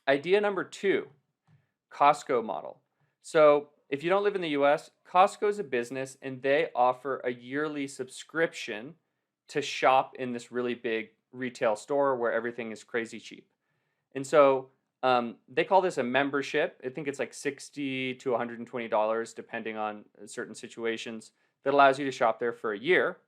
Idea number two, Costco model. So if you don't live in the US, Costco is a business and they offer a yearly subscription to shop in this really big retail store where everything is crazy cheap. And so they call this a membership. I think it's like $60 to $120 depending on certain situations that allows you to shop there for a year.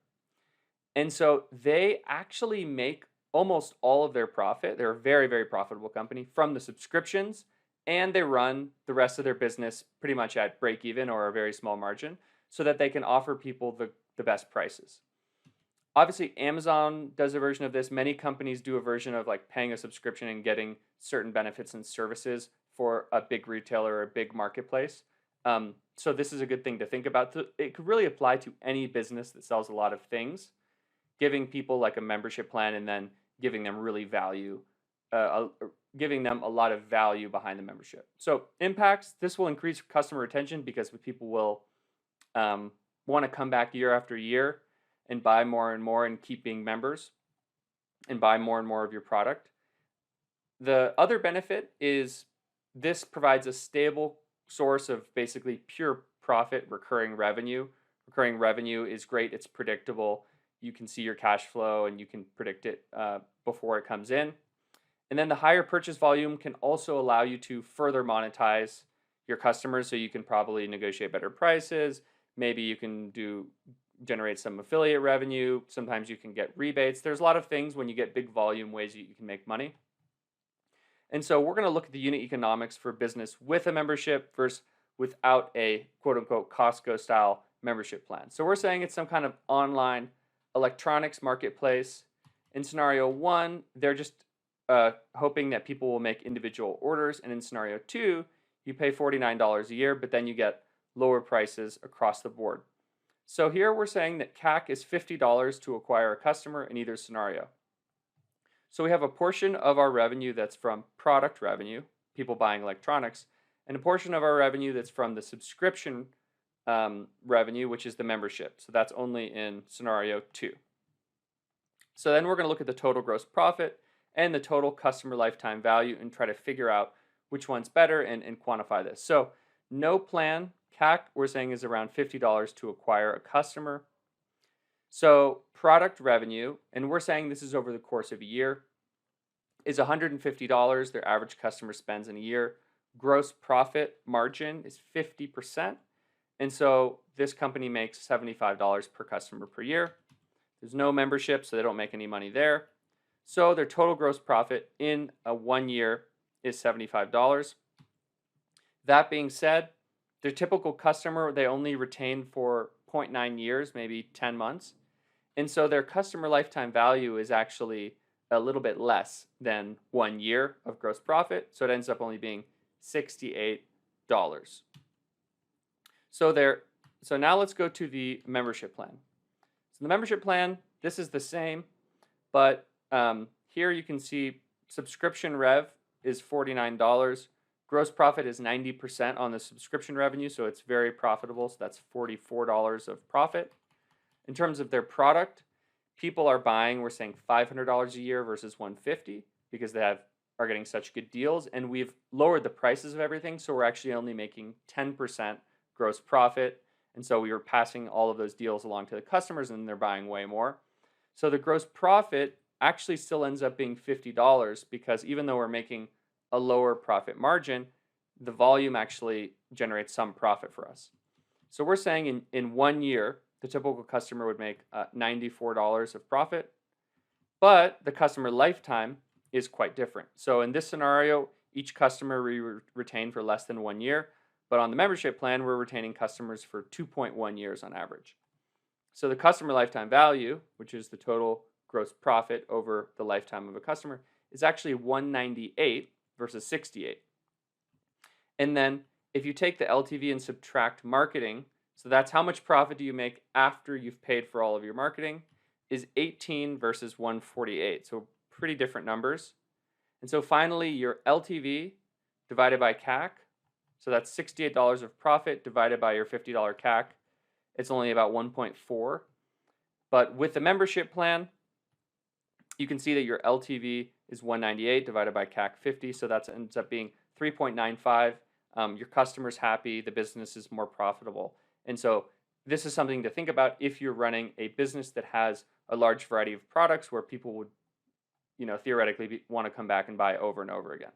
And so they actually make almost all of their profit. They're a very, very profitable company from the subscriptions, and they run the rest of their business pretty much at break even or a very small margin so that they can offer people the best prices. Obviously, Amazon does a version of this. Many companies do a version of like paying a subscription and getting certain benefits and services for a big retailer or a big marketplace. So this is a good thing to think about. It could really apply to any business that sells a lot of things, giving people like a membership plan and then giving them really value, giving them a lot of value behind the membership. So impacts, this will increase customer retention because people will want to come back year after year and buy more and more and keep being members and buy more and more of your product. The other benefit is this provides a stable source of basically pure profit, recurring revenue. Recurring revenue is great, it's predictable. You can see your cash flow and you can predict it before it comes in. And then the higher purchase volume can also allow you to further monetize your customers. So you can probably negotiate better prices. Maybe you can generate some affiliate revenue. Sometimes you can get rebates. There's a lot of things when you get big volume ways you can make money. And so we're going to look at the unit economics for business with a membership versus without a quote unquote Costco style membership plan. So we're saying it's some kind of online electronics marketplace. In scenario one, they're just hoping that people will make individual orders. And in scenario two, you pay $49 a year, but then you get lower prices across the board. So here we're saying that CAC is $50 to acquire a customer in either scenario. So we have a portion of our revenue that's from product revenue, people buying electronics, and a portion of our revenue that's from the subscription revenue, which is the membership. So that's only in scenario two. So then we're going to look at the total gross profit and the total customer lifetime value and try to figure out which one's better and quantify this. So no plan, CAC, we're saying is around $50 to acquire a customer. So product revenue, and we're saying this is over the course of a year, is $150 their average customer spends in a year. Gross profit margin is 50%. And so this company makes $75 per customer per year. There's no membership, so they don't make any money there. So their total gross profit in a 1 year is $75. That being said, their typical customer, they only retain for 0.9 years, maybe 10 months. And so their customer lifetime value is actually a little bit less than 1 year of gross profit. So it ends up only being $68. So now let's go to the membership plan. So the membership plan, this is the same, but here you can see subscription rev is $49. Gross profit is 90% on the subscription revenue, so it's very profitable. So that's $44 of profit. In terms of their product, people are buying, we're saying $500 a year versus $150 because they are getting such good deals, and we've lowered the prices of everything, so we're actually only making 10% gross profit. And so we were passing all of those deals along to the customers, and they're buying way more. So the gross profit actually still ends up being $50 because even though we're making a lower profit margin, the volume actually generates some profit for us. So we're saying in 1 year, the typical customer would make $94 of profit, but the customer lifetime is quite different. So in this scenario, each customer we retain for less than 1 year, but on the membership plan, we're retaining customers for 2.1 years on average. So the customer lifetime value, which is the total gross profit over the lifetime of a customer, is actually 198 versus 68. And then if you take the LTV and subtract marketing, so that's how much profit do you make after you've paid for all of your marketing, is 18 versus 148. So pretty different numbers. And so finally, your LTV divided by CAC, so that's $68 of profit divided by your $50 CAC. It's only about 1.4. But with the membership plan, you can see that your LTV is 198 divided by CAC 50. So that ends up being 3.95. Your customer's happy, the business is more profitable. And so this is something to think about if you're running a business that has a large variety of products where people would, theoretically want to come back and buy over and over again.